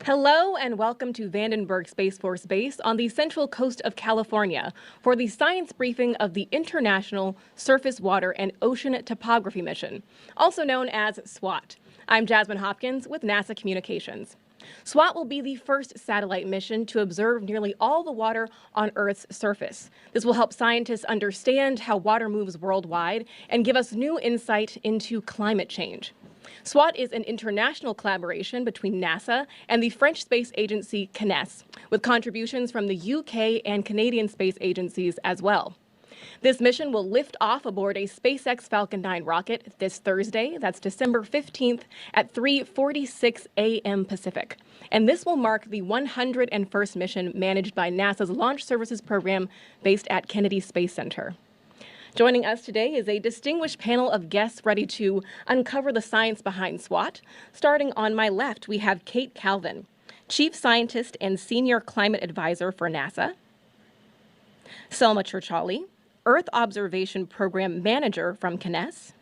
Hello and welcome to Vandenberg Space Force Base on the central coast of California for the science briefing of the International Surface Water and Ocean Topography Mission, also known as SWOT. I'm Jasmine Hopkins with NASA Communications. SWOT will be the first satellite mission to observe nearly all the water on Earth's surface. This will help scientists understand how water moves worldwide and give us new insight into climate change. SWOT is an international collaboration between NASA and the French space agency CNES, with contributions from the UK and Canadian space agencies as well. This mission will lift off aboard a SpaceX Falcon 9 rocket this Thursday, that's December 15th at 3:46 a.m. Pacific. And this will mark the 101st mission managed by NASA's Launch Services Program based at Kennedy Space Center. Joining us today is a distinguished panel of guests ready to uncover the science behind SWOT. Starting on my left, we have Kate Calvin, Chief Scientist and Senior Climate Advisor for NASA. Selma Churchali, Earth Observation Program Manager from CNES.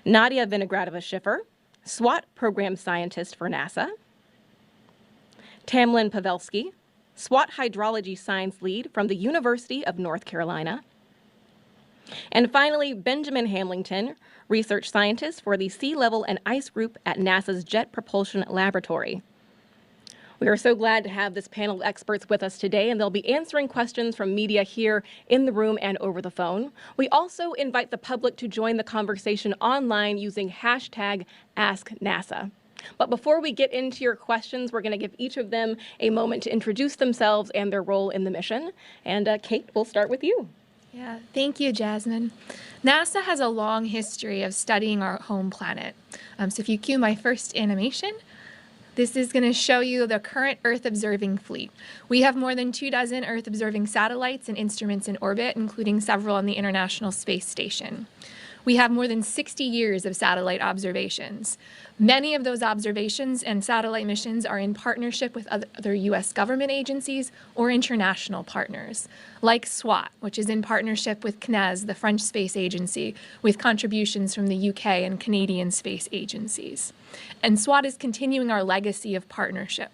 Nadia Vinogradova-Schiffer, SWOT Program Scientist for NASA. Tamlin Pavelski, SWOT Hydrology Science Lead from the University of North Carolina. And finally, Benjamin Hamilton, Research Scientist for the Sea Level and Ice Group at NASA's Jet Propulsion Laboratory. We are so glad to have this panel of experts with us today, and they'll be answering questions from media here in the room and over the phone. We also invite the public to join the conversation online using hashtag AskNASA. But before we get into your questions, we're going to give each of them a moment to introduce themselves and their role in the mission. And Kate, we'll start with you. Yeah, thank you, Jasmine. NASA has a long history of studying our home planet. So if you cue my first animation, this is going to show you the current Earth-observing fleet. We have more than 24 Earth-observing satellites and instruments in orbit, including several on the International Space Station. We have more than 60 years of satellite observations. Many of those observations and satellite missions are in partnership with other U.S. government agencies or international partners, like SWOT, which is in partnership with CNES, the French space agency, with contributions from the UK and Canadian space agencies. And SWOT is continuing our legacy of partnership.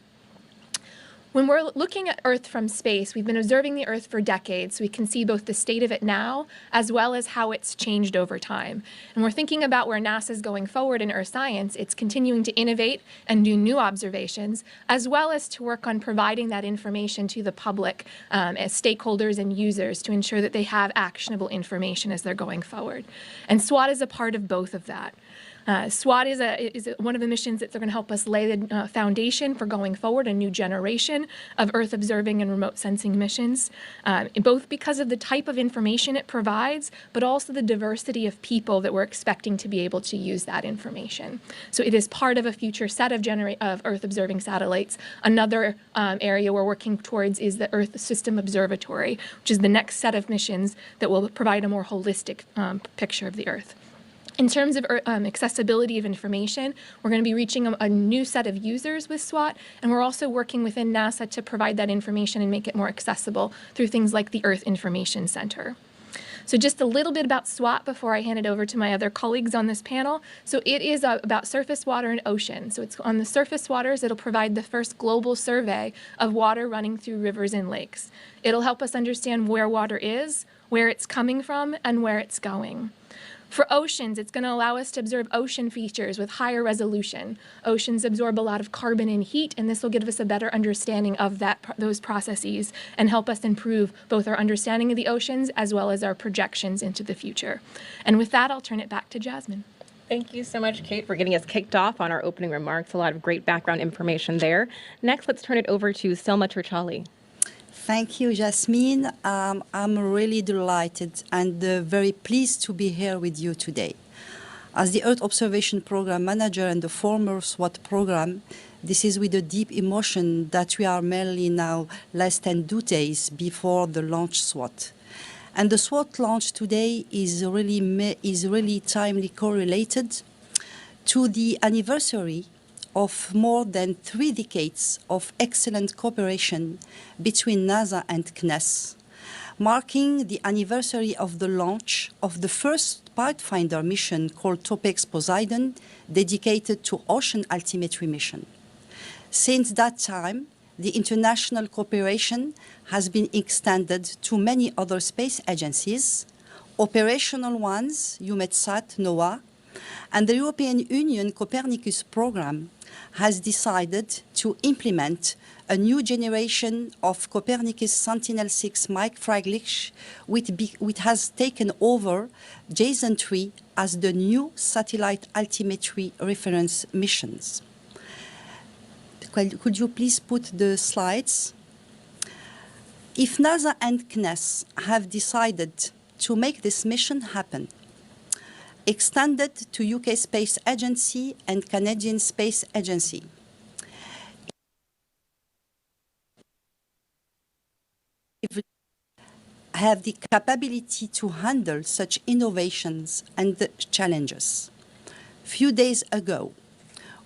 When we're looking at Earth from space, we've been observing the Earth for decades, so we can see both the state of it now as well as how it's changed over time. And we're thinking about where NASA is going forward in Earth science. It's continuing to innovate and do new observations, as well as to work on providing that information to the public as stakeholders and users to ensure that they have actionable information as they're going forward. And SWOT is a part of both of that. SWOT is one of the missions that's going to help us lay the foundation for going forward, a new generation of Earth observing and remote sensing missions, both because of the type of information it provides, but also the diversity of people that we're expecting to be able to use that information. So it is part of a future set of Earth observing satellites. Another area we're working towards is the Earth System Observatory, which is the next set of missions that will provide a more holistic picture of the Earth. In terms of accessibility of information, we're going to be reaching a new set of users with SWOT, and we're also working within NASA to provide that information and make it more accessible through things like the Earth Information Center. So just a little bit about SWOT before I hand it over to my other colleagues on this panel. So it is about surface water and ocean. So it's on the surface waters. It'll provide the first global survey of water running through rivers and lakes. It'll help us understand where water is, where it's coming from, and where it's going. For oceans, it's going to allow us to observe ocean features with higher resolution. Oceans absorb a lot of carbon and heat, and this will give us a better understanding of those processes and help us improve both our understanding of the oceans as well as our projections into the future. And with that, I'll turn it back to Jasmine. Thank you so much, Kate, for getting us kicked off on our opening remarks. A lot of great background information there. Next, let's turn it over to Selma Churchali. Thank you, Jasmine. I'm really delighted and very pleased to be here with you today. As the Earth Observation Program Manager and the former SWOT program, this is with a deep emotion that we are merely now less than 2 days before the launch SWOT. And the SWOT launch today is really timely correlated to the anniversary of more than 3 decades of excellent cooperation between NASA and CNES, marking the anniversary of the launch of the first Pathfinder mission called Topex Poseidon, dedicated to ocean altimetry mission. Since that time, the international cooperation has been extended to many other space agencies, operational ones, EUMETSAT, NOAA, and the European Union Copernicus program has decided to implement a new generation of Copernicus Sentinel-6 microfraglich, which has taken over JSON-3 as the new satellite altimetry reference missions. Could you please put the slides? If NASA and CNES have decided to make this mission happen, extended to UK Space Agency and Canadian Space Agency, have the capability to handle such innovations and challenges. A few days ago,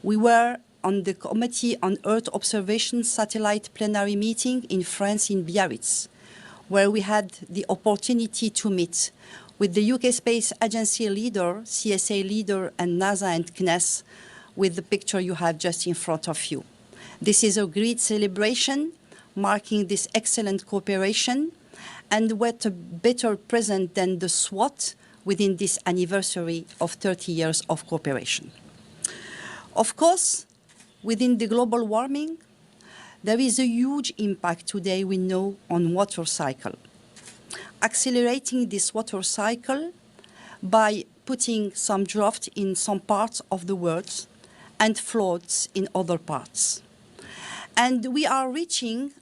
we were on the Committee on Earth Observation Satellite plenary meeting in France in Biarritz, where we had the opportunity to meet with the UK Space Agency leader, CSA leader, and NASA and CNES, with the picture you have just in front of you. This is a great celebration marking this excellent cooperation, and what a better present than the SWOT within this anniversary of 30 years of cooperation. Of course, within the global warming, there is a huge impact today we know on water cycle. Accelerating this water cycle by putting some drought in some parts of the world and floods in other parts. And we are reaching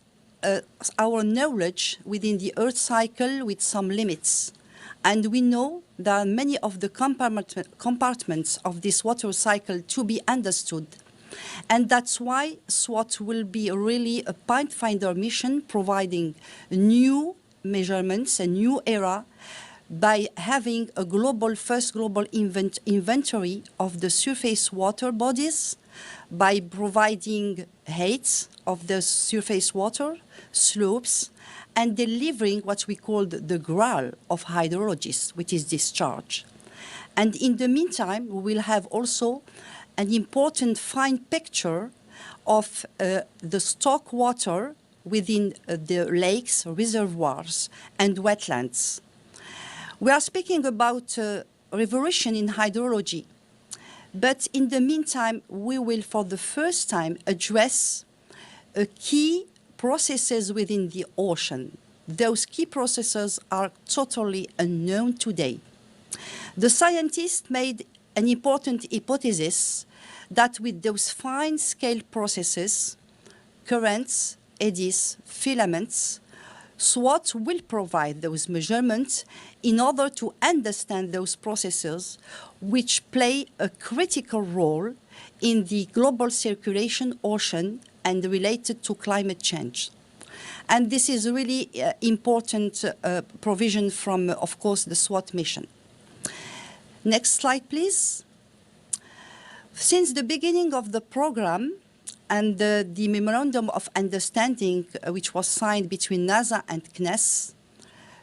our knowledge within the Earth cycle with some limits. And we know there are many of the compartments of this water cycle to be understood. And that's why SWOT will be really a pathfinder mission providing new measurements, a new era, by having a first global inventory of the surface water bodies, by providing heights of the surface water, slopes, and delivering what we call the Graal of hydrologists, which is discharge. And in the meantime, we will have also an important fine picture of the stock water within the lakes, reservoirs, and wetlands. We are speaking about a revolution in hydrology, but in the meantime, we will for the first time address key processes within the ocean. Those key processes are totally unknown today. The scientists made an important hypothesis that with those fine-scale processes, currents, eddies, filaments, SWOT will provide those measurements in order to understand those processes which play a critical role in the global circulation ocean and related to climate change. And this is really important provision from, of course, the SWOT mission. Next slide, please. Since the beginning of the program and the Memorandum of Understanding which was signed between NASA and CNES,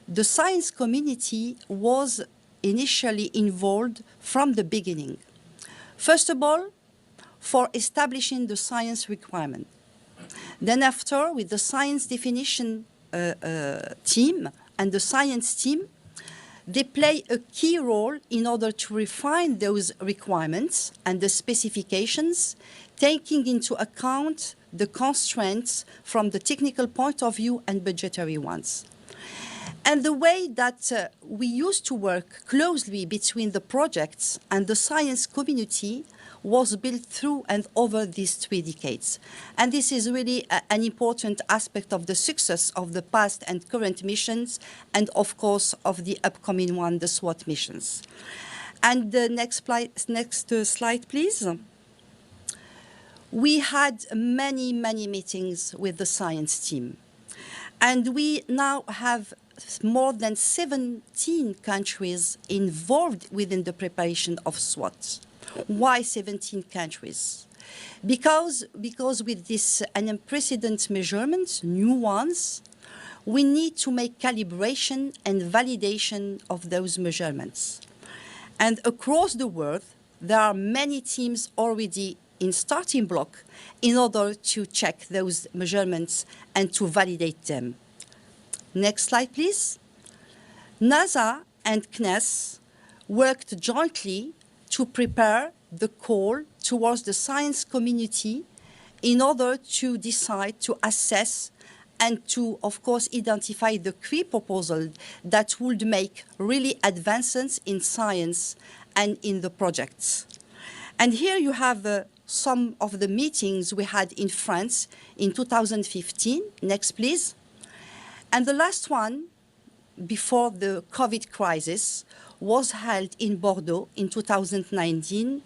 the science community was initially involved from the beginning. First of all, for establishing the science requirement. Then after, with the science definition team and the science team, they play a key role in order to refine those requirements and the specifications, taking into account the constraints from the technical point of view and budgetary ones. And the way that we used to work closely between the projects and the science community was built through and over these 3 decades. And this is really an important aspect of the success of the past and current missions, and of course of the upcoming one, the SWOT missions. And the next slide, please. We had many, many meetings with the science team. And we now have more than 17 countries involved within the preparation of SWOT. Why 17 countries? Because with this unprecedented measurements, new ones, we need to make calibration and validation of those measurements. And across the world, there are many teams already in starting block in order to check those measurements and to validate them. Next slide, please. NASA and CNES worked jointly to prepare the call towards the science community in order to decide, to assess, and to, of course, identify the key proposal that would make really advances in science and in the projects. And here you have some of the meetings we had in France in 2015. Next, please. And the last one, before the COVID crisis, was held in Bordeaux in 2019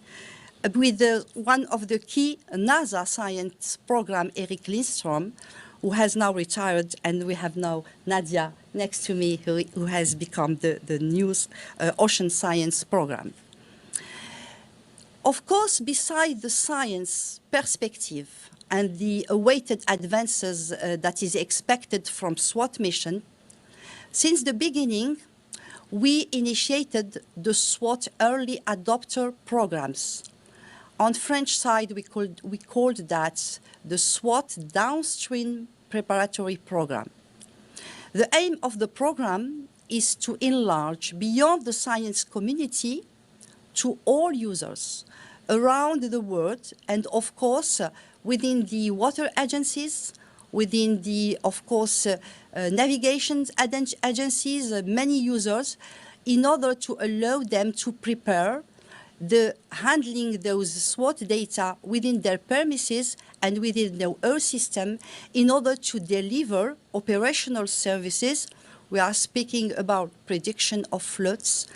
with one of the key NASA science program, Eric Lindstrom, who has now retired, and we have now Nadia next to me, who has become the new ocean science program. Of course, beside the science perspective and the awaited advances that is expected from SWOT mission, since the beginning, we initiated the SWOT early adopter programs. On French side, we called that the SWOT downstream preparatory program. The aim of the program is to enlarge beyond the science community to all users around the world, and of course within the water agencies, within the, of course, navigation agencies, many users, in order to allow them to prepare the handling those SWOT data within their premises and within their Earth system in order to deliver operational services. We are speaking about prediction of floods,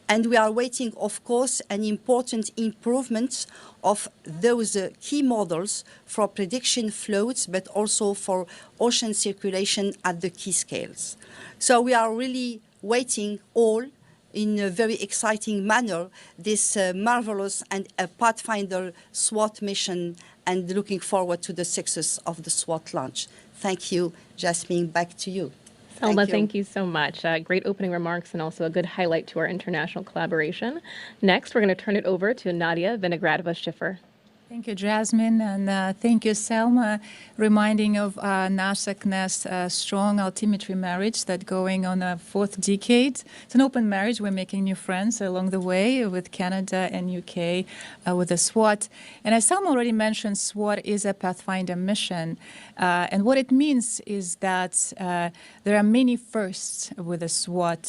and we are waiting, of course, an important improvement of those key models for prediction flows, but also for ocean circulation at the key scales. So we are really waiting all in a very exciting manner this marvelous and Pathfinder SWOT mission, and looking forward to the success of the SWOT launch. Thank you, Jasmine. Back to you. Selma, thank you so much. Great opening remarks and also a good highlight to our international collaboration. Next, we're going to turn it over to Nadia Vinogradova-Schiffer. Thank you, Jasmine, and thank you, Selma, reminding of NASA-CNES strong altimetry marriage that's going on a 4th decade. It's an open marriage. We're making new friends along the way with Canada and UK with the SWOT. And as Selma already mentioned, SWOT is a Pathfinder mission. And what it means is that there are many firsts with the SWOT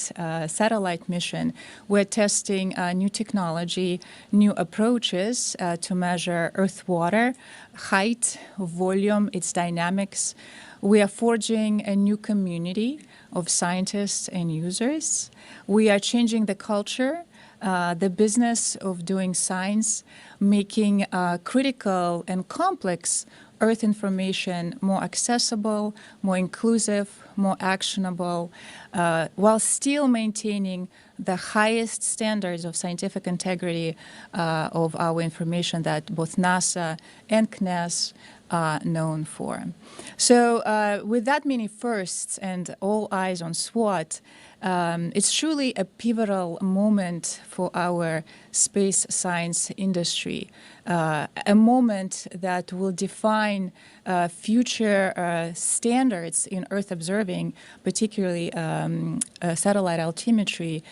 satellite mission. We're testing new technology, new approaches to measure Earth water, height, volume, its dynamics. We are forging a new community of scientists and users. We are changing the culture, the business of doing science, making critical and complex Earth information more accessible, more inclusive, more actionable, while still maintaining the highest standards of scientific integrity of our information that both NASA and CNES are known for. So with that many firsts and all eyes on SWOT, it's truly a pivotal moment for our space science industry, a moment that will define future standards in Earth observing, particularly satellite altimetry,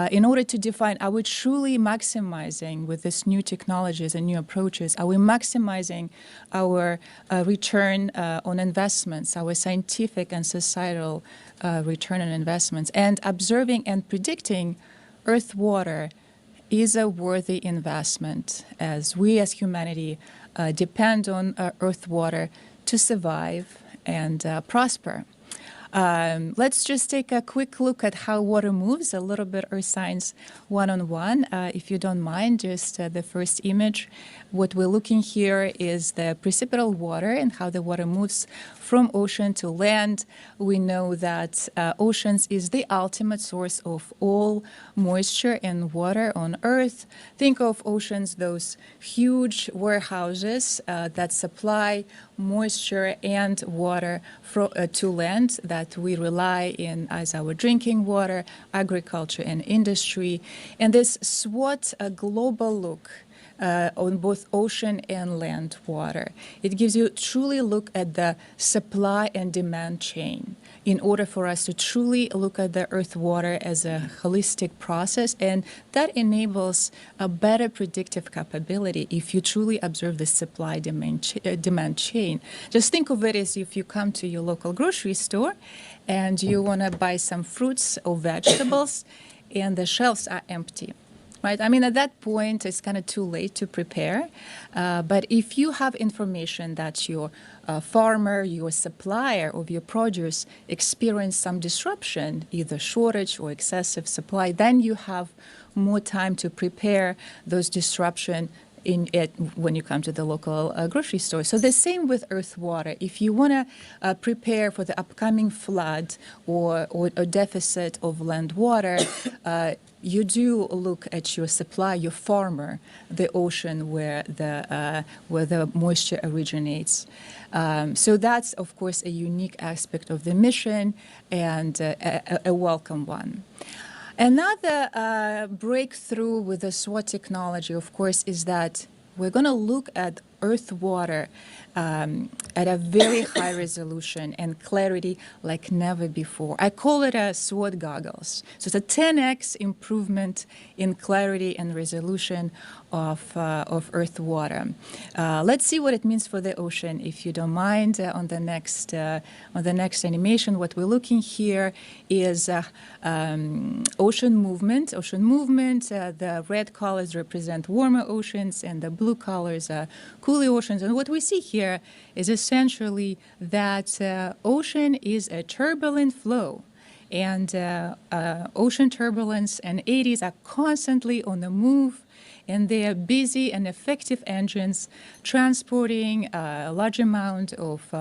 in order to define, are we truly maximizing with these new technologies and new approaches, are we maximizing our return on investments, our scientific and societal return on investments, and observing and predicting Earth water is a worthy investment, as we as humanity depend on Earth water to survive and prosper. Let's just take a quick look at how water moves, a little bit Earth science one-on-one. If you don't mind, just the first image. What we're looking here is the precipitable water and how the water moves from ocean to land. We know that oceans is the ultimate source of all moisture and water on Earth. Think of oceans, those huge warehouses that supply moisture and water to land that we rely in as our drinking water, agriculture, and industry. And this SWOT global look on both ocean and land water. It gives you truly look at the supply and demand chain in order for us to truly look at the earth water as a holistic process, and that enables a better predictive capability if you truly observe the supply demand chain. Just think of it as if you come to your local grocery store and you want to buy some fruits or vegetables and the shelves are empty. Right? I mean, at that point, it's kind of too late to prepare. But if you have information that your farmer, your supplier of your produce experienced some disruption, either shortage or excessive supply, then you have more time to prepare those disruption when you come to the local grocery store. So the same with earth water. If you want to prepare for the upcoming flood or deficit of land water, you do look at your supply, your farmer, the ocean where the moisture originates. So that's, of course, a unique aspect of the mission and a welcome one. Another breakthrough with the SWOT technology, of course, is that we're going to look at earth water at a very high resolution and clarity like never before. I call it a SWOT goggles. So it's a 10x improvement in clarity and resolution of earth water. Let's see what it means for the ocean, if you don't mind. On the next animation, what we're looking here is ocean movement. The red colors represent warmer oceans, and the blue colors are cooler oceans. And what we see here is essentially that ocean is a turbulent flow. And ocean turbulence and eddies are constantly on the move, and they are busy and effective engines transporting a large amount of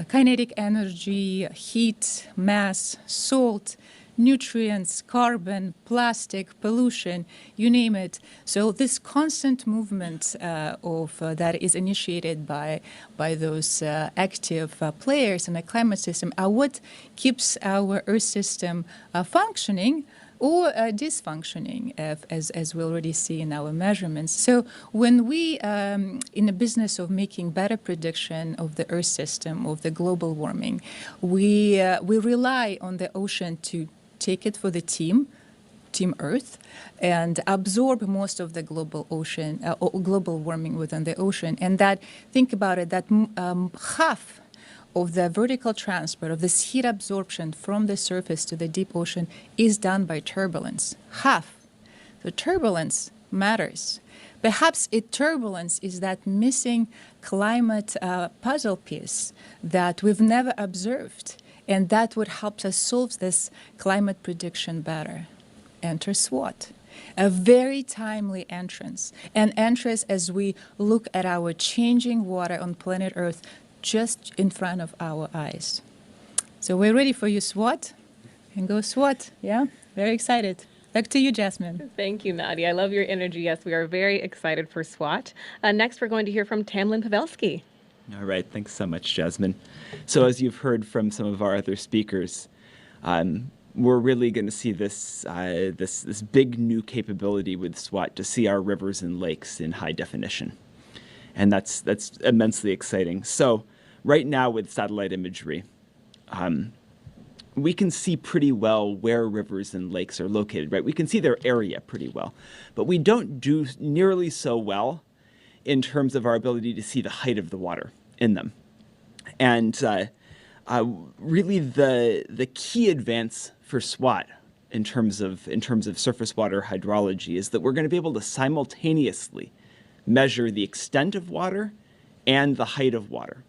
kinetic energy, heat, mass, salt, nutrients, carbon, plastic, pollution, you name it. So this constant movement that is initiated by those active players in the climate system are what keeps our Earth system functioning or dysfunctioning, as we already see in our measurements. So when we, in the business of making better prediction of the Earth system, of the global warming, we rely on the ocean to take it for the Team Earth, and absorb most of the global ocean, global warming within the ocean. And that, think about it, that half of the vertical transport of this heat absorption from the surface to the deep ocean is done by turbulence. Half. So turbulence matters. Perhaps turbulence is that missing climate puzzle piece that we've never observed, and that would help us solve this climate prediction better. Enter SWOT. A very timely entrance. An entrance as we look at our changing water on planet Earth just in front of our eyes. So we're ready for you, SWOT. And go SWOT. Yeah, very excited. Back to you, Jasmine. Thank you, Nadia. I love your energy. Yes, we are very excited for SWOT. Next, we're going to hear from Tamlin Pavelski. All right, thanks so much, Jasmine. So as you've heard from some of our other speakers, we're really going to see this big new capability with SWOT to see our rivers and lakes in high definition. And that's immensely exciting. So right now with satellite imagery, we can see pretty well where rivers and lakes are located, right? We can see their area pretty well, but we don't do nearly so well in terms of our ability to see the height of the water in them. And really the key advance for SWOT in terms of surface water hydrology is that we're going to be able to simultaneously measure the extent of water and the height of water.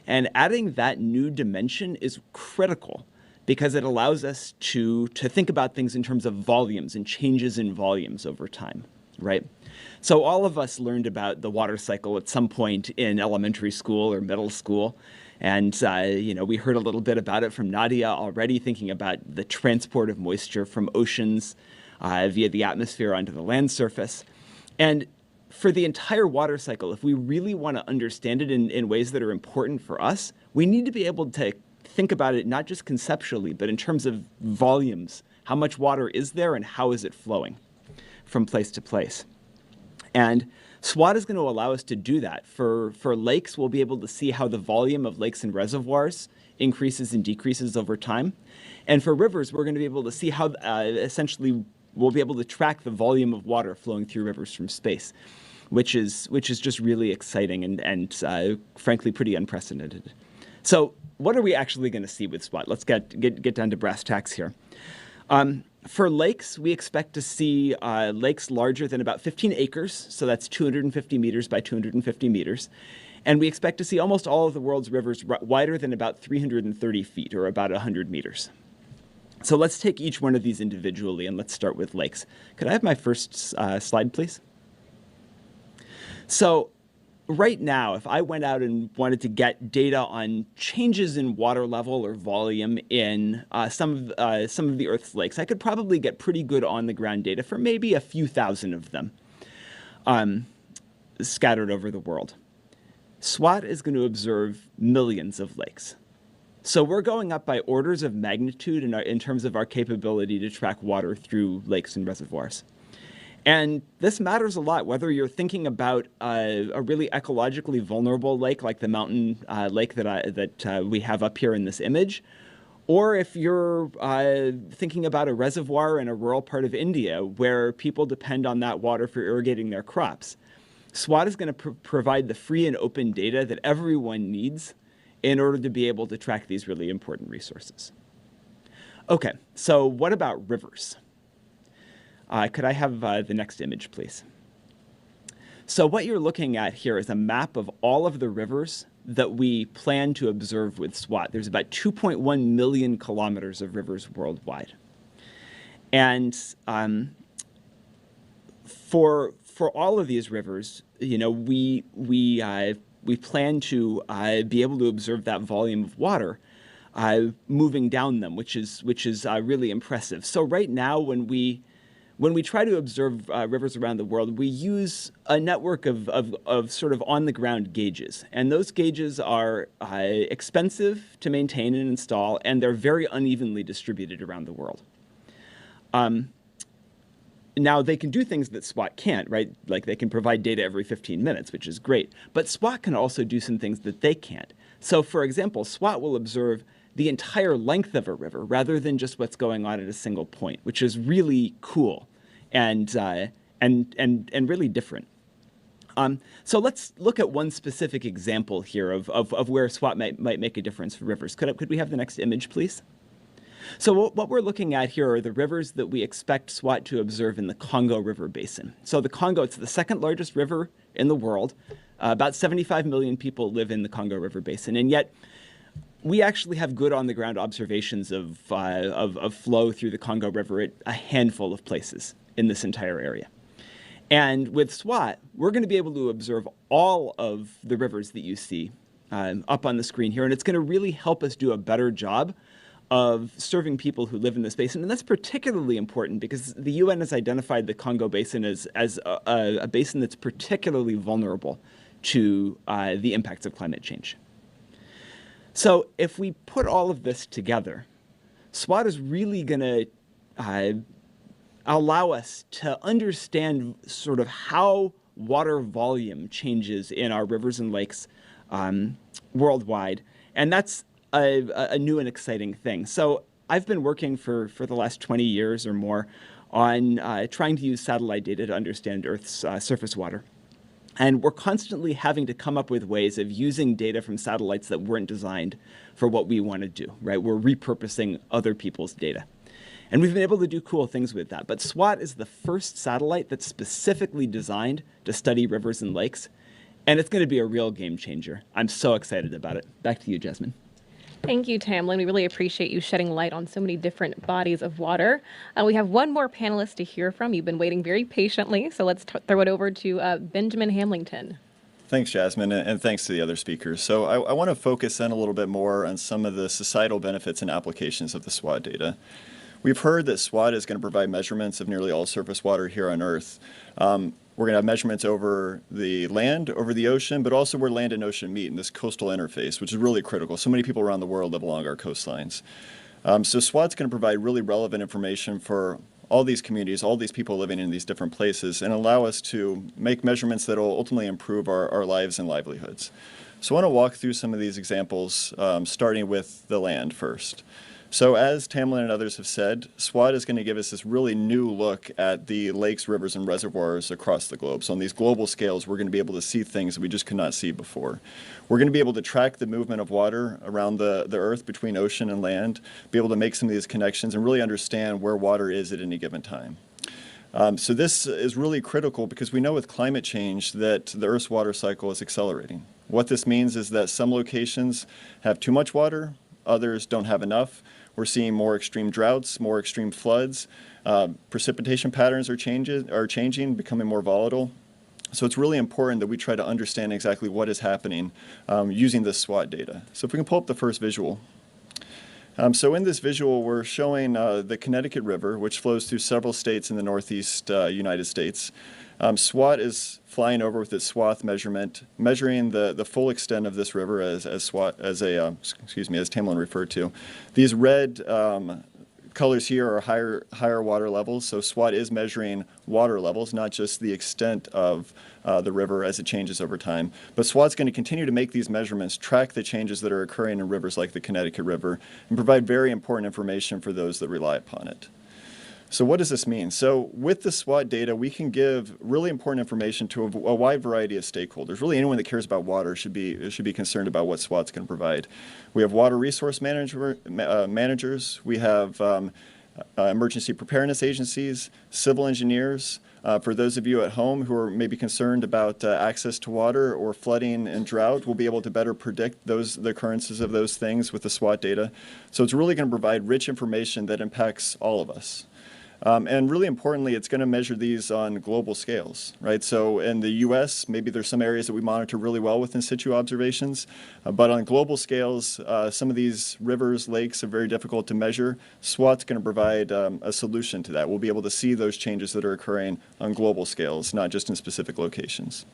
And adding that new dimension is critical because it allows us to think about things in terms of volumes and changes in volumes over time, right? So all of us learned about the water cycle at some point in elementary school or middle school. And, we heard a little bit about it from Nadia already, thinking about the transport of moisture from oceans via the atmosphere onto the land surface. And for the entire water cycle, if we really want to understand it in ways that are important for us, we need to be able to think about it not just conceptually, but in terms of volumes. How much water is there and how is it flowing from place to place? And SWOT is going to allow us to do that. For lakes, we'll be able to see how the volume of lakes and reservoirs increases and decreases over time. And for rivers, we're going to be able to see how essentially we'll be able to track the volume of water flowing through rivers from space, which is just really exciting and frankly pretty unprecedented. So what are we actually going to see with SWOT? Let's get down to brass tacks here. For lakes, we expect to see lakes larger than about 15 acres, so that's 250 meters by 250 meters. And we expect to see almost all of the world's rivers wider than about 330 feet, or about 100 meters. So let's take each one of these individually, and let's start with lakes. Could I have my first slide, please? So right now, if I went out and wanted to get data on changes in water level or volume in some of the Earth's lakes, I could probably get pretty good on-the-ground data for maybe a few thousand of them scattered over the world. SWOT is going to observe millions of lakes. So we're going up by orders of magnitude in terms of our capability to track water through lakes and reservoirs. And this matters a lot, whether you're thinking about a really ecologically vulnerable lake like the mountain lake that we have up here in this image, or if you're thinking about a reservoir in a rural part of India where people depend on that water for irrigating their crops. SWOT is going to provide the free and open data that everyone needs in order to be able to track these really important resources. Okay, so what about rivers? Could I have the next image, please? So what you're looking at here is a map of all of the rivers that we plan to observe with SWOT. There's about 2.1 million kilometers of rivers worldwide. And for all of these rivers, you know, we plan to be able to observe that volume of water moving down them, which is really impressive. So right now, when we try to observe rivers around the world, we use a network of sort of on-the-ground gauges. And those gauges are expensive to maintain and install, and they're very unevenly distributed around the world. Now, they can do things that SWOT can't, right? Like they can provide data every 15 minutes, which is great. But SWOT can also do some things that they can't. So, for example, SWOT will observe the entire length of a river rather than just what's going on at a single point, which is really cool and really different. So let's look at one specific example here of where SWOT might make a difference for rivers. Could we have the next image, please? So what we're looking at here are the rivers that we expect SWOT to observe in the Congo River Basin. So the Congo, it's the second largest river in the world. About 75 million people live in the Congo River Basin, and yet we actually have good on-the-ground observations of flow through the Congo River at a handful of places in this entire area. And with SWOT, we're going to be able to observe all of the rivers that you see up on the screen here, and it's going to really help us do a better job of serving people who live in this basin. And that's particularly important because the UN has identified the Congo Basin as a basin that's particularly vulnerable to the impacts of climate change. So if we put all of this together, SWOT is really going to allow us to understand sort of how water volume changes in our rivers and lakes worldwide. And that's a new and exciting thing. So I've been working for the last 20 years or more on trying to use satellite data to understand Earth's surface water. And we're constantly having to come up with ways of using data from satellites that weren't designed for what we want to do, right? We're repurposing other people's data. And we've been able to do cool things with that. But SWOT is the first satellite that's specifically designed to study rivers and lakes. And it's going to be a real game changer. I'm so excited about it. Back to you, Jasmine. Thank you, Tamlin. We really appreciate you shedding light on so many different bodies of water. We have one more panelist to hear from. You've been waiting very patiently, so let's throw it over to Benjamin Hamlington. Thanks, Jasmine, and thanks to the other speakers. So I want to focus in a little bit more on some of the societal benefits and applications of the SWOT data. We've heard that SWOT is going to provide measurements of nearly all surface water here on Earth. We're going to have measurements over the land, over the ocean, but also where land and ocean meet in this coastal interface, which is really critical. So many people around the world live along our coastlines. So SWOT's going to provide really relevant information for all these communities, all these people living in these different places, and allow us to make measurements that will ultimately improve our lives and livelihoods. So I want to walk through some of these examples, starting with the land first. So as Tamlin and others have said, SWOT is going to give us this really new look at the lakes, rivers, and reservoirs across the globe. So on these global scales, we're going to be able to see things that we just could not see before. We're going to be able to track the movement of water around the earth between ocean and land, be able to make some of these connections, and really understand where water is at any given time. So this is really critical because we know with climate change that the Earth's water cycle is accelerating. What this means is that some locations have too much water, others don't have enough. We're seeing more extreme droughts, more extreme floods. Precipitation patterns are changing, becoming more volatile. So it's really important that we try to understand exactly what is happening using this SWOT data. So if we can pull up the first visual. So in this visual, we're showing the Connecticut River, which flows through several states in the Northeast United States. SWOT is flying over with its swath measurement, measuring the full extent of this river as Tamlin referred to. These red colors here are higher water levels, so SWOT is measuring water levels, not just the extent of the river as it changes over time. But SWOT's going to continue to make these measurements, track the changes that are occurring in rivers like the Connecticut River, and provide very important information for those that rely upon it. So what does this mean? So with the SWOT data, we can give really important information to a wide variety of stakeholders. Really anyone that cares about water should be concerned about what SWOT's going to provide. We have water resource managers. We have emergency preparedness agencies, civil engineers. For those of you at home who are maybe concerned about access to water or flooding and drought, we'll be able to better predict the occurrences of those things with the SWOT data. So it's really going to provide rich information that impacts all of us. And really importantly, it's going to measure these on global scales, right? So in the U.S., maybe there's some areas that we monitor really well with in situ observations, but on global scales, some of these rivers, lakes are very difficult to measure. SWOT's going to provide a solution to that. We'll be able to see those changes that are occurring on global scales, not just in specific locations.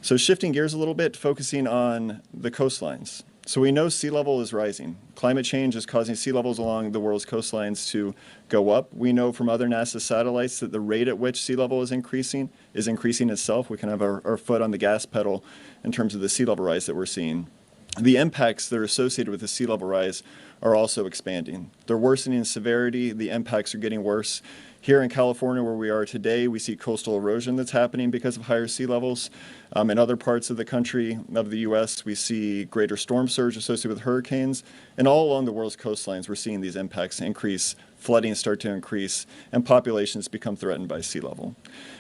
So shifting gears a little bit, focusing on the coastlines. So we know sea level is rising. Climate change is causing sea levels along the world's coastlines to go up. We know from other NASA satellites that the rate at which sea level is increasing itself. We can have our foot on the gas pedal in terms of the sea level rise that we're seeing. The impacts that are associated with the sea level rise are also expanding. They're worsening in severity. The impacts are getting worse. Here in California, where we are today, we see coastal erosion that's happening because of higher sea levels. In other parts of the country, of the U.S., we see greater storm surge associated with hurricanes. And all along the world's coastlines, we're seeing these impacts increase, flooding start to increase, and populations become threatened by sea level.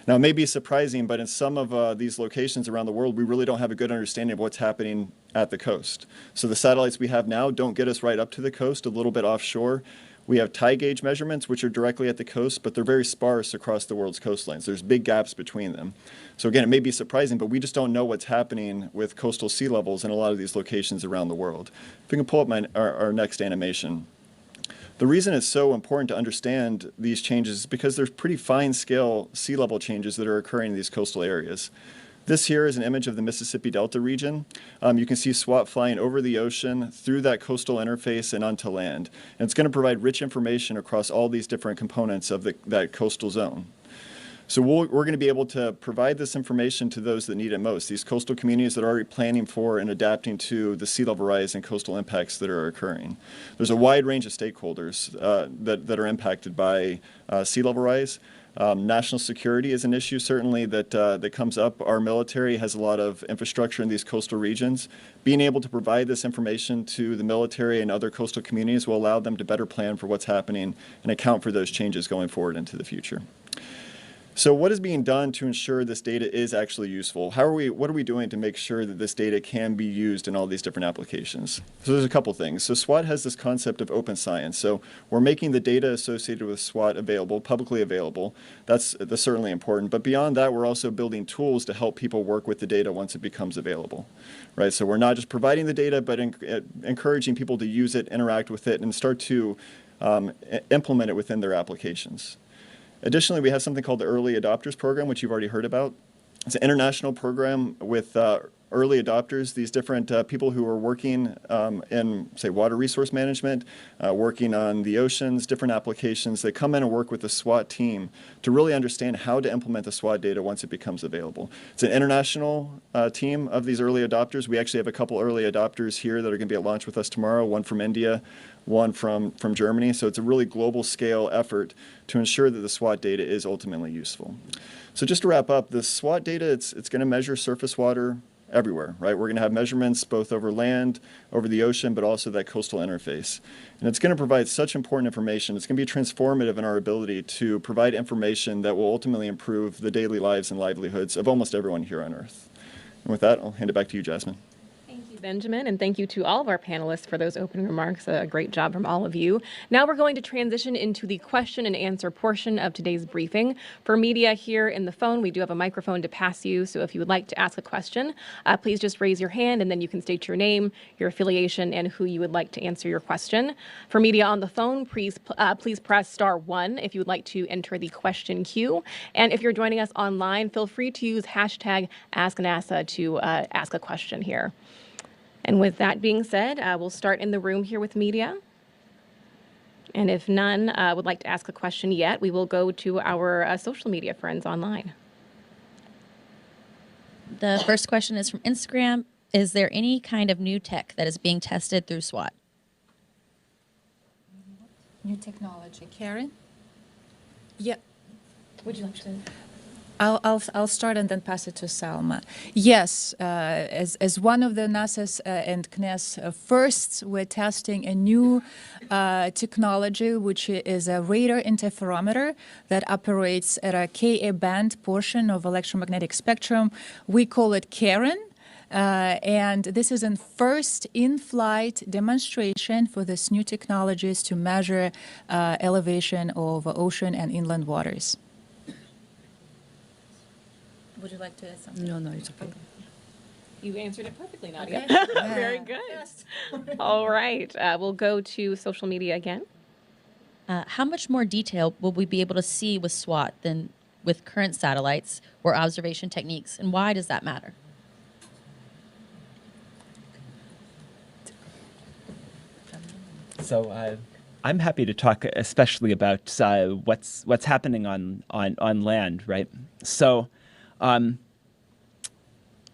Now, it may be surprising, but in some of these locations around the world, we really don't have a good understanding of what's happening at the coast. So the satellites we have now don't get us right up to the coast, a little bit offshore. We have tide gauge measurements, which are directly at the coast, but they're very sparse across the world's coastlines. There's big gaps between them. So again, it may be surprising, but we just don't know what's happening with coastal sea levels in a lot of these locations around the world. If we can pull up our next animation. The reason it's so important to understand these changes is because there's pretty fine scale sea level changes that are occurring in these coastal areas. This here is an image of the Mississippi Delta region. You can see SWOT flying over the ocean through that coastal interface and onto land. And it's going to provide rich information across all these different components of that coastal zone. So we're going to be able to provide this information to those that need it most, these coastal communities that are already planning for and adapting to the sea level rise and coastal impacts that are occurring. There's a wide range of stakeholders that are impacted by sea level rise. National security is an issue certainly that comes up. Our military has a lot of infrastructure in these coastal regions. Being able to provide this information to the military and other coastal communities will allow them to better plan for what's happening and account for those changes going forward into the future. So what is being done to ensure this data is actually useful? What are we doing to make sure that this data can be used in all these different applications? So there's a couple things. So SWOT has this concept of open science. So we're making the data associated with SWOT available, publicly available. That's certainly important. But beyond that, we're also building tools to help people work with the data once it becomes available, right? So we're not just providing the data, but encouraging people to use it, interact with it, and start to implement it within their applications. Additionally, we have something called the Early Adopters Program, which you've already heard about. It's an international program with early adopters, these different people who are working in, say, water resource management, working on the oceans, different applications. They come in and work with the SWOT team to really understand how to implement the SWOT data once it becomes available. It's an international team of these early adopters. We actually have a couple early adopters here that are going to be at launch with us tomorrow, one from India, one from Germany. So it's a really global scale effort to ensure that the SWOT data is ultimately useful. So just to wrap up, the SWOT data, it's going to measure surface water everywhere, right? We're going to have measurements both over land, over the ocean, but also that coastal interface. And it's going to provide such important information. It's going to be transformative in our ability to provide information that will ultimately improve the daily lives and livelihoods of almost everyone here on Earth. And with that, I'll hand it back to you, Jasmine. Thank you, Benjamin, and thank you to all of our panelists for those opening remarks. A great job from all of you. Now we're going to transition into the question and answer portion of today's briefing. For media here in the phone, we do have a microphone to pass you, so if you would like to ask a question, please just raise your hand and then you can state your name, your affiliation, and who you would like to answer your question. For media on the phone, please press *1 if you would like to enter the question queue. And if you're joining us online, feel free to use hashtag #AskNASA to ask a question here. And with that being said, we'll start in the room here with media. And if none would like to ask a question yet, we will go to our social media friends online. The first question is from Instagram. Is there any kind of new tech that is being tested through SWOT? New technology. Karen? Yeah. Would you like to? I'll start and then pass it to Salma. Yes, as one of the NASA's and CNES firsts, we're testing a new technology, which is a radar interferometer that operates at a Ka band portion of electromagnetic spectrum. We call it Karen. And this is a first in-flight demonstration for this new technologies to measure elevation of ocean and inland waters. Would you like to add something? No, it's okay. You answered it perfectly, Nadia. Okay. Very good. All right. We'll go to social media again. How much more detail will we be able to see with SWOT than with current satellites or observation techniques, and why does that matter? So I'm happy to talk especially about what's happening on land, right? So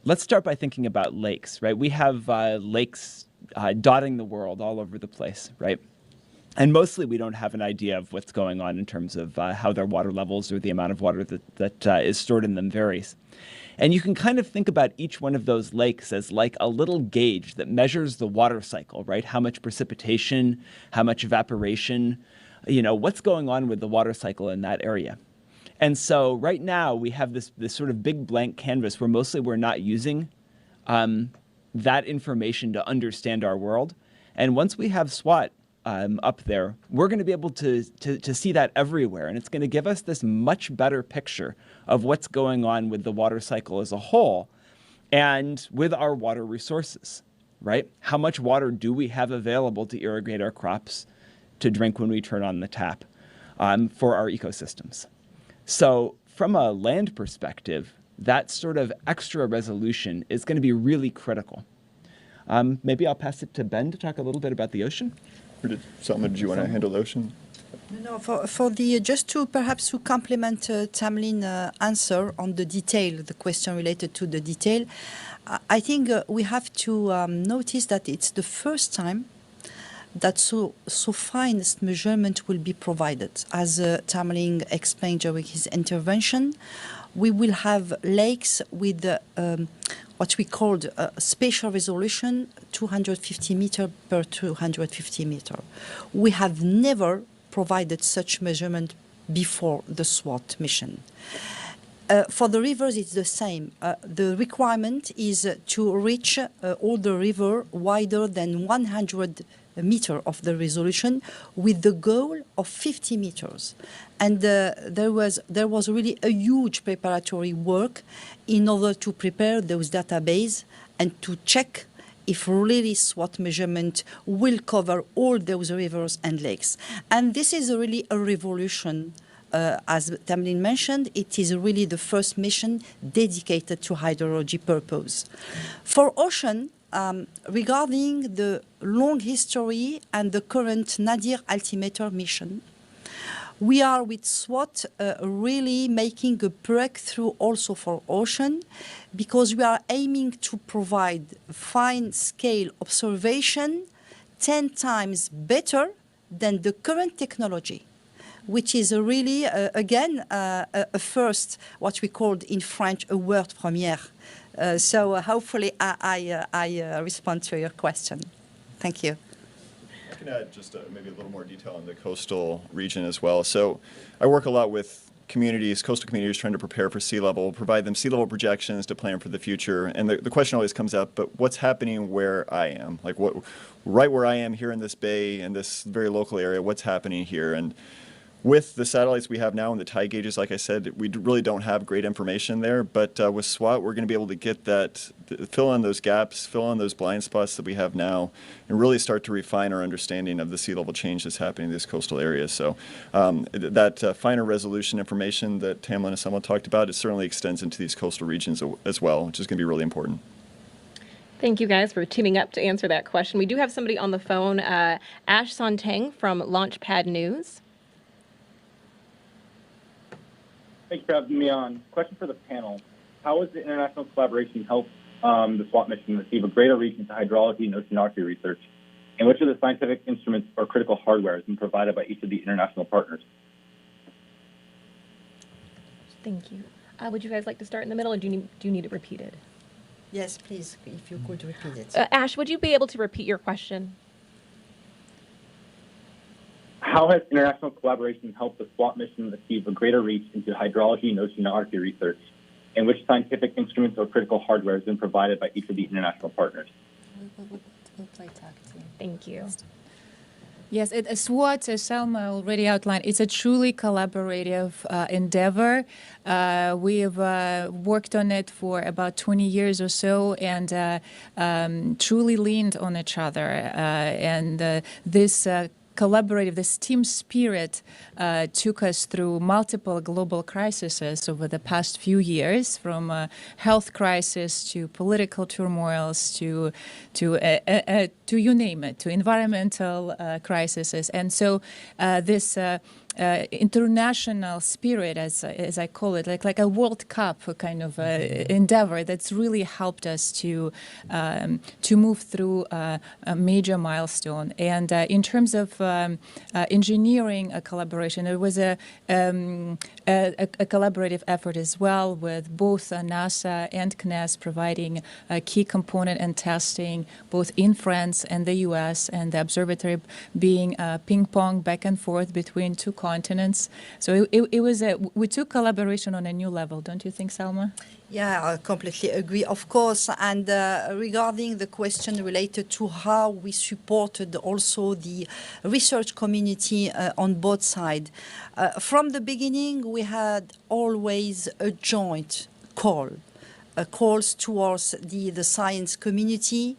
let's start by thinking about lakes, right? We have lakes dotting the world all over the place, right? And mostly we don't have an idea of what's going on in terms of how their water levels or the amount of water that is stored in them varies. And you can kind of think about each one of those lakes as like a little gauge that measures the water cycle, right? How much precipitation, how much evaporation, what's going on with the water cycle in that area. And so right now we have this sort of big blank canvas where mostly we're not using that information to understand our world. And once we have SWOT up there, we're going to be able to see that everywhere. And it's going to give us this much better picture of what's going on with the water cycle as a whole and with our water resources, right? How much water do we have available to irrigate our crops, to drink when we turn on the tap, for our ecosystems? So from a land perspective, that sort of extra resolution is going to be really critical. Maybe I'll pass it to Ben to talk a little bit about the ocean. Or did you want to handle the ocean? No, for the just to perhaps to complement Tamlin's answer on the detail, the question related to the detail, I think we have to notice that it's the first time that so finest measurement will be provided. As Tamlin explained during his intervention, we will have lakes with what we called spatial resolution, 250 meter per 250 meter. We have never provided such measurement before the SWOT mission. For the rivers, it's the same. The requirement is to reach all the river wider than 100 meter of the resolution with the goal of 50 meters. And there was really a huge preparatory work in order to prepare those database and to check if really SWOT measurement will cover all those rivers and lakes. And this is really a revolution as Tamlin mentioned, it is really the first mission dedicated to hydrology purpose. For ocean, regarding the long history and the current Nadir altimeter mission, we are with SWOT really making a breakthrough also for ocean, because we are aiming to provide fine-scale observation 10 times better than the current technology, which is really, again, a first, what we called in French, a word première. So hopefully I respond to your question. Thank you. I can add just maybe a little more detail on the coastal region as well. So I work a lot with communities, coastal communities, trying to prepare for sea level, provide them sea level projections to plan for the future. And the question always comes up, but what's happening where I am? Like right where I am here in this bay, in this very local area, what's happening here? And with the satellites we have now and the tide gauges, like I said, we really don't have great information there. But with SWOT, we're going to be able to get that, fill in those gaps, fill in those blind spots that we have now, and really start to refine our understanding of the sea level change that's happening in these coastal areas. So that finer resolution information that Tamlin and Selma talked about, it certainly extends into these coastal regions as well, which is going to be really important. Thank you guys for teaming up to answer that question. We do have somebody on the phone, Ash Sonteng from Launchpad News. Thanks for having me on. Question for the panel. How has the international collaboration helped the SWOT mission receive a greater reach into hydrology and oceanography research? And which of the scientific instruments or critical hardware has been provided by each of the international partners? Thank you. Would you guys like to start in the middle, or do you need it repeated? Yes, please, if you could repeat it. Ash, would you be able to repeat your question? How has international collaboration helped the SWOT mission achieve a greater reach into hydrology and oceanography research? And which scientific instruments or critical hardware has been provided by each of the international partners? We'll play tag team. Thank you. Yes, SWOT, as Selma already outlined, it's a truly collaborative endeavor. We've worked on it for about 20 years or so, and truly leaned on each other. And this collaborative, this team spirit took us through multiple global crises over the past few years, from health crisis to political turmoils to you name it, to environmental crises. And so this international spirit, as I call it, like a World Cup kind of endeavor that's really helped us to move through a major milestone. And in terms of engineering a collaboration, it was a collaborative effort as well, with both NASA and CNES providing key component and testing both in France and the US, and the observatory being ping pong back and forth between two continents. So it was we took collaboration on a new level, don't you think, Selma? Yeah, I completely agree, of course. And regarding the question related to how we supported also the research community on both sides, from the beginning, we had always a joint calls towards the science community.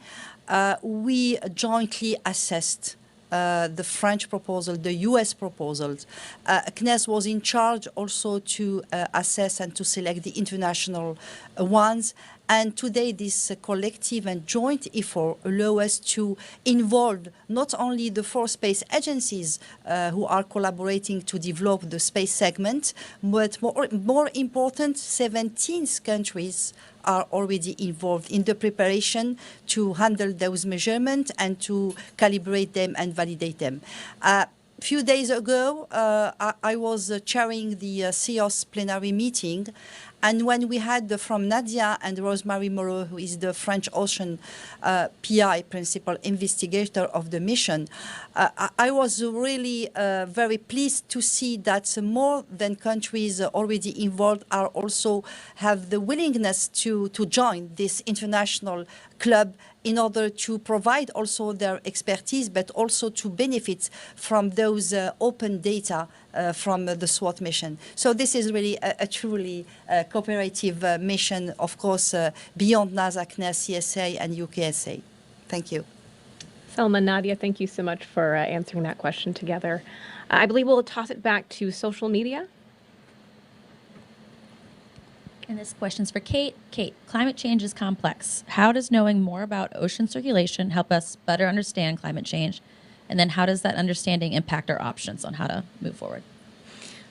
We jointly assessed the French proposal, the US proposals. CNES was in charge also to assess and to select the international ones. And today, this collective and joint effort allow us to involve not only the 4 space agencies who are collaborating to develop the space segment, but more important, 17 countries are already involved in the preparation to handle those measurements and to calibrate them and validate them. A few days ago, I was chairing the CEOS plenary meeting, and when we had from Nadia and Rosemary Moreau, who is the French Ocean PI, principal investigator of the mission, I was really very pleased to see that more than countries already involved are also have the willingness to join this international club in order to provide also their expertise, but also to benefit from those open data from the SWOT mission. So this is really a truly cooperative mission, of course, beyond NASA, CNES, CSA, and UKSA. Thank you. Selma, Nadia, thank you so much for answering that question together. I believe we'll toss it back to social media. And this question's for Kate. Kate, climate change is complex. How does knowing more about ocean circulation help us better understand climate change? And then how does that understanding impact our options on how to move forward?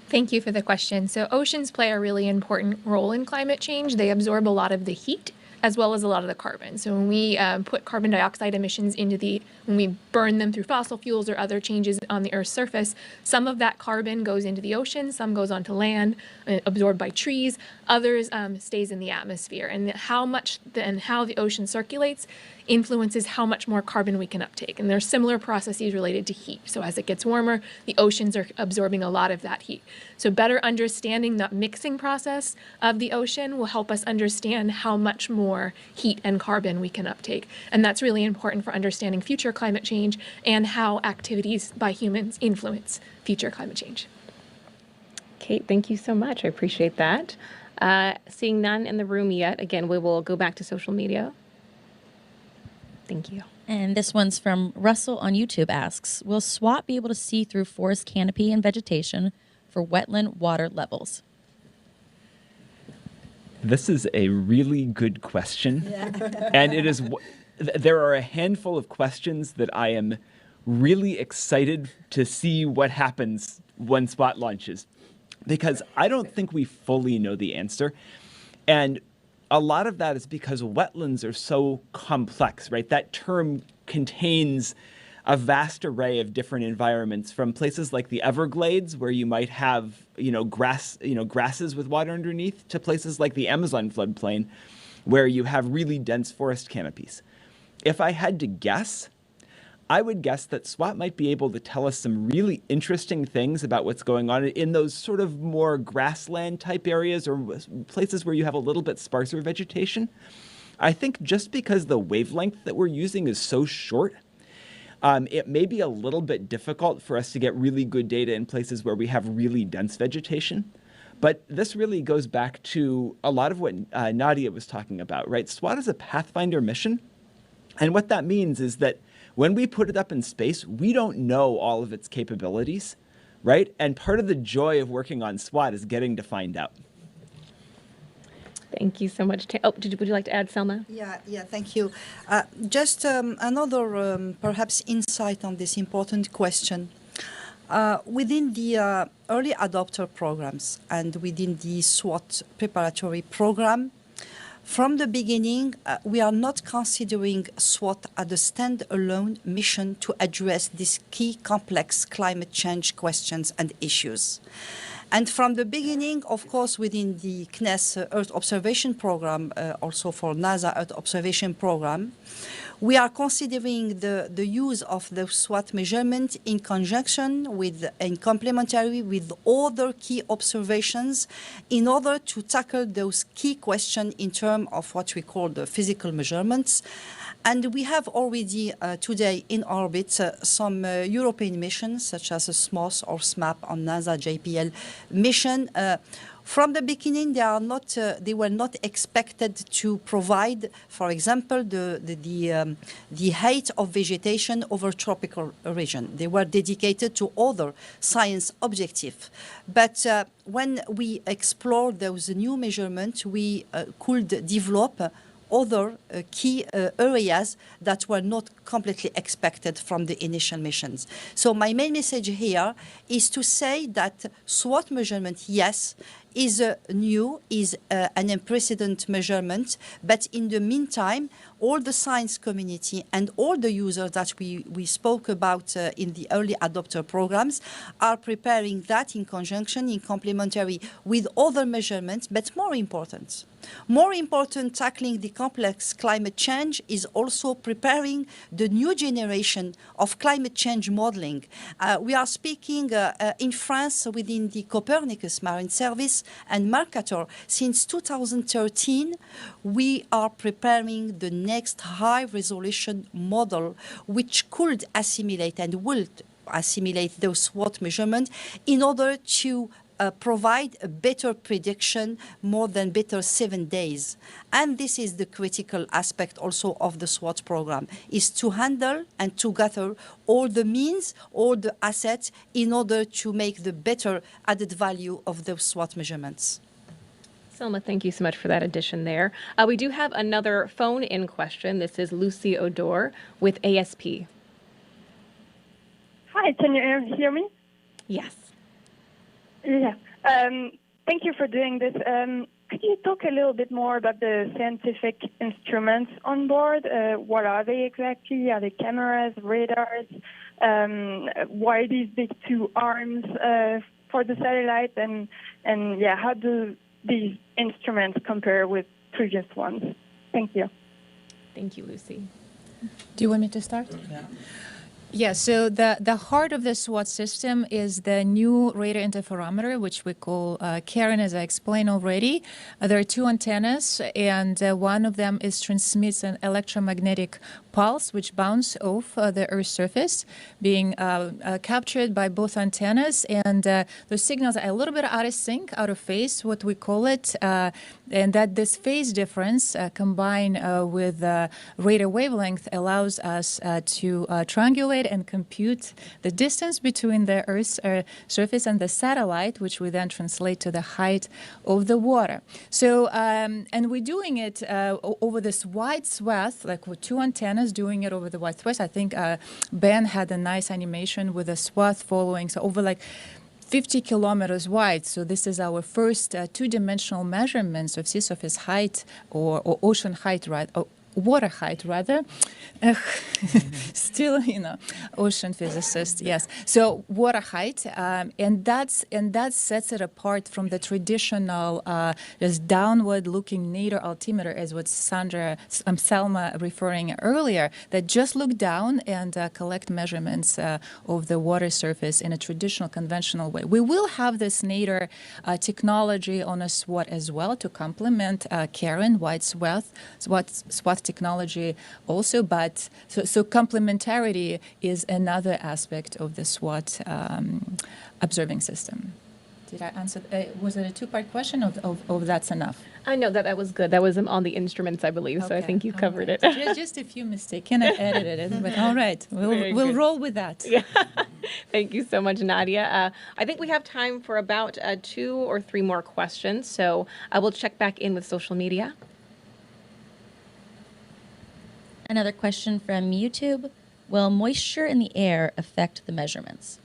Thank you for the question. So oceans play a really important role in climate change. They absorb a lot of the heat as well as a lot of the carbon. So when we put carbon dioxide emissions when we burn them through fossil fuels or other changes on the Earth's surface, some of that carbon goes into the ocean, some goes onto land, absorbed by trees, others stays in the atmosphere. And how the ocean circulates influences how much more carbon we can uptake. And there's similar processes related to heat. So as it gets warmer, the oceans are absorbing a lot of that heat. So better understanding the mixing process of the ocean will help us understand how much more heat and carbon we can uptake. And that's really important for understanding future climate change and how activities by humans influence future climate change. Kate, thank you so much. I appreciate that. Seeing none in the room yet, again, we will go back to social media. Thank you. And this one's from Russell on YouTube asks, will SWAT be able to see through forest canopy and vegetation for wetland water levels? This is a really good question. And there are a handful of questions that I am really excited to see what happens when SWAT launches, because I don't think we fully know the answer. And a lot of that is because wetlands are so complex, right? That term contains a vast array of different environments, from places like the Everglades, where you might have, grasses with water underneath, to places like the Amazon floodplain, where you have really dense forest canopies. If I had to guess, I would guess that SWAT might be able to tell us some really interesting things about what's going on in those sort of more grassland type areas or places where you have a little bit sparser vegetation. I think just because the wavelength that we're using is so short, it may be a little bit difficult for us to get really good data in places where we have really dense vegetation. But this really goes back to a lot of what Nadia was talking about, right? SWAT is a Pathfinder mission. And what that means is that when we put it up in space, we don't know all of its capabilities, right? And part of the joy of working on SWAT is getting to find out. Thank you so much. Would you like to add, Selma? Yeah, thank you. Just another perhaps insight on this important question. Within the early adopter programs and within the SWAT preparatory program, from the beginning, we are not considering SWAT as a standalone mission to address these key complex climate change questions and issues. And from the beginning, of course, within the CNES Earth Observation Program, also for NASA Earth Observation Program, we are considering the use of the SWAT measurement in conjunction with and complementary with other key observations in order to tackle those key questions in terms of what we call the physical measurements. And we have already today in orbit some European missions, such as SMOS or SMAP on NASA JPL mission. From the beginning, they were not expected to provide, for example, the height of vegetation over tropical region. They were dedicated to other science objectives. But when we explored those new measurements, we could develop other key areas that were not completely expected from the initial missions. So my main message here is to say that SWOT measurement, yes, is an unprecedented measurement, but in the meantime, all the science community and all the users that we spoke about in the early adopter programs are preparing that in conjunction, in complementary with other measurements, but more important, tackling the complex climate change is also preparing the new generation of climate change modeling. We are speaking in France within the Copernicus Marine Service and Mercator. Since 2013, we are preparing the next high-resolution model which could assimilate and will assimilate those SWOT measurements in order to provide a better prediction, more than better 7 days. And this is the critical aspect also of the SWOT program, is to handle and to gather all the means, all the assets in order to make the better added value of those SWOT measurements. Selma, thank you so much for that addition there. We do have another phone-in question. This is Lucy Odor with ASP. Hi, can you hear me? Yes. Yeah. Thank you for doing this. Could you talk a little bit more about the scientific instruments on board? What are they exactly? Are they cameras, radars? Why these big two arms for the satellite? And yeah, how do these instruments compare with previous ones? Thank you. Thank you, Lucy. Do you want me to start? Yeah. Yeah, so the heart of the SWOT system is the new radar interferometer, which we call Karen, as I explained already. There are two antennas, and one of them transmits an electromagnetic pulse, which bounces off the Earth's surface, being captured by both antennas. And those signals are a little bit out of sync, out of phase, what we call it. And that this phase difference combined with radar wavelength allows us to triangulate and compute the distance between the Earth's surface and the satellite, which we then translate to the height of the water. So, and we're doing it over this wide swath, like with two antennas doing it over the wide swath. I think Ben had a nice animation with a swath following, so over like 50 kilometers wide. So this is our first two-dimensional measurements of sea surface height or ocean height, right? Water height, rather. Still, ocean physicist, yes. So water height, and that sets it apart from the traditional just downward-looking nadir altimeter, as what Selma referring earlier, that just look down and collect measurements of the water surface in a traditional, conventional way. We will have this nadir technology on a SWOT as well to complement Karen, wide swath technology also, but so complementarity is another aspect of the SWOT observing system. Did I answer? Was it a two-part question, or that's enough? I know that was good. That was on the instruments, I believe, so I think you covered it. Just a few mistakes, and I edited it, but all right, we'll roll with that. Yeah. Thank you so much, Nadia. I think we have time for about 2 or 3 more questions, so I will check back in with social media. Another question from YouTube. Will moisture in the air affect the measurements?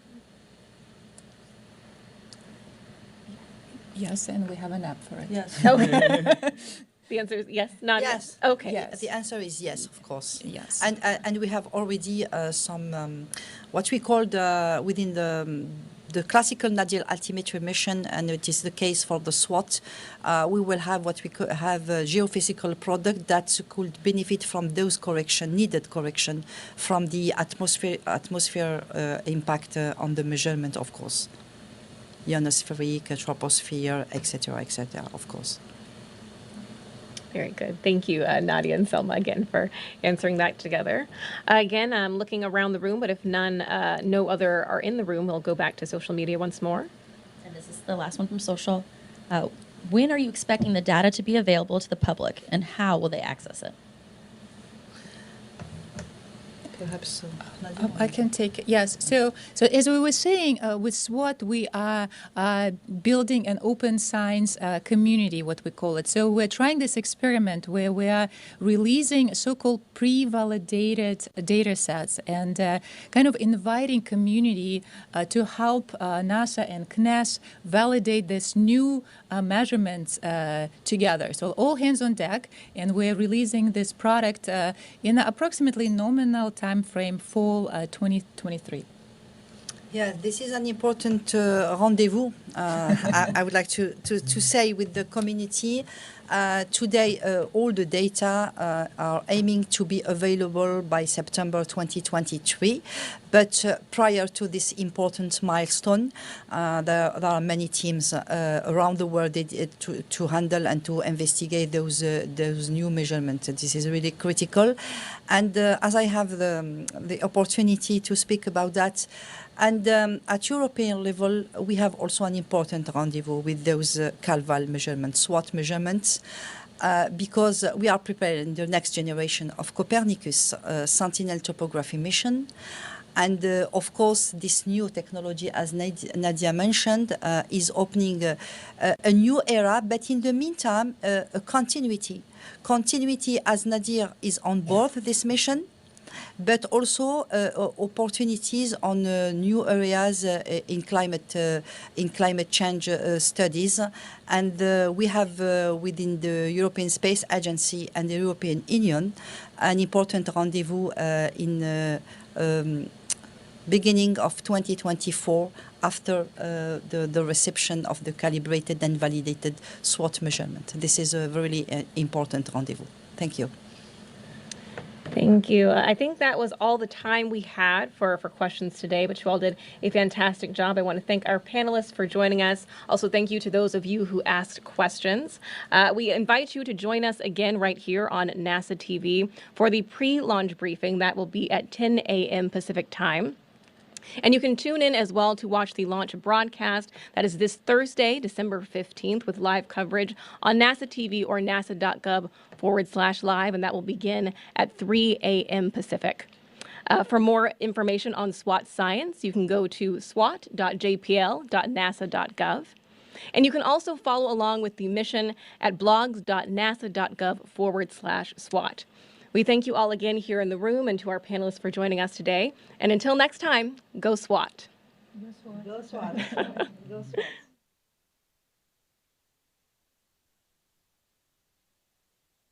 Yes, and we have an app for it. Yes. Okay. The answer is yes, not yes. Okay. Yes. The answer is yes, of course. Yes. And we have already some what we call within the classical nadial altimetry mission, and it is the case for the SWOT. We will have what we could have a geophysical product that could benefit from those needed correction from the atmosphere impact on the measurement, of course. Ionospheric, troposphere, etc., of course. Very good. Thank you, Nadia and Selma, again, for answering that together. Again, I'm looking around the room, but if no other are in the room, we'll go back to social media once more. And this is the last one from social. When are you expecting the data to be available to the public, and how will they access it? Perhaps I can take it. Yes. So as we were saying, with SWOT, we are building an open science community, what we call it. So we're trying this experiment where we are releasing so-called pre-validated data sets and kind of inviting community to help NASA and CNES validate this new measurements together. So all hands on deck, and we're releasing this product in approximately nominal time frame fall 2023. Yeah, this is an important rendezvous. I would like to say with the community. Today, all the data are aiming to be available by September 2023. But prior to this important milestone, there are many teams around the world to handle and to investigate those new measurements. This is really critical. And as I have the opportunity to speak about that, and at European level, we have also an important rendezvous with those CalVal measurements, SWOT measurements, because we are preparing the next generation of Copernicus Sentinel topography mission. And of course, this new technology, as Nadia mentioned, is opening a new era, but in the meantime, a continuity. Continuity as Nadir is on board this mission, but also opportunities on new areas in climate change studies. And we have within the European Space Agency and the European Union an important rendezvous in beginning of 2024 after the reception of the calibrated and validated SWOT measurement. This is a really important rendezvous. Thank you. Thank you. I think that was all the time we had for questions today, but you all did a fantastic job. I want to thank our panelists for joining us. Also, thank you to those of you who asked questions. We invite you to join us again right here on NASA TV for the pre-launch briefing that will be at 10 a.m. Pacific time. And you can tune in as well to watch the launch broadcast. That is this Thursday, December 15th, with live coverage on NASA TV or nasa.gov/live, and that will begin at 3 a.m. Pacific. For more information on SWOT science, you can go to swat.jpl.nasa.gov. And you can also follow along with the mission at blogs.nasa.gov/SWOT. We thank you all again here in the room and to our panelists for joining us today. And until next time, go SWOT. Go SWAT. Go SWAT.